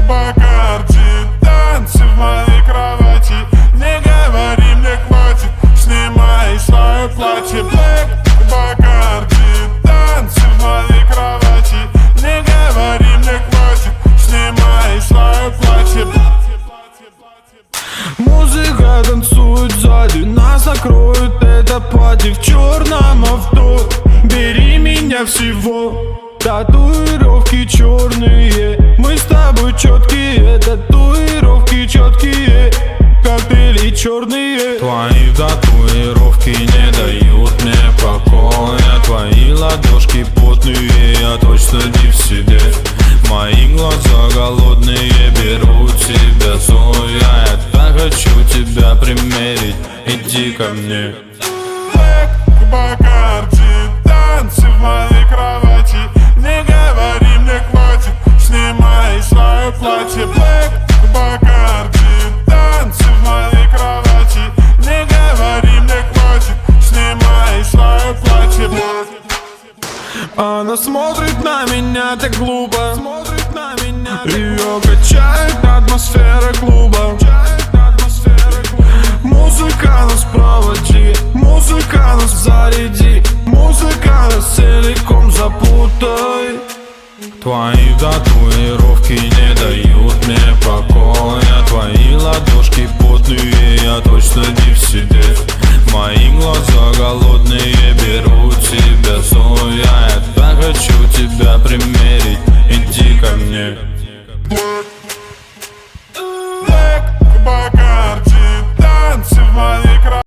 Бакарди, танцы в моей кровати. Не говори, мне хватит, снимай свое платье. Бакарди, танцы в моей кровати. Не говори, мне хватит, снимай свое платье. Музыка танцует сзади, нас накроет это платье в черном авто. Бери меня всего. Татуировки черные, мы с тобой четкие. Татуировки четкие, коктейли черные. Твои татуировки не дают мне покоя. Твои ладошки потные, я точно не в себе. Мои глаза голодные, берут тебя зоя. Я так хочу тебя примерить, иди ко мне. Бакарди, танцы в моей кровати. Не говори, мне хватит, снимай свое платье. Бакарди, танцы в моей кровати. Не говори, мне хватит, снимай свое платье. Она смотрит на меня так глупо, ее качает атмосфера клуба. Музыка нас проводи, музыка нас заряди, музыка нас целиком запутай. Твои татуировки не дают мне покоя. Твои ладошки потные, я точно не в себе. Мои глаза голодные, берут тебя зоя. Я так хочу тебя примерить, иди ко мне.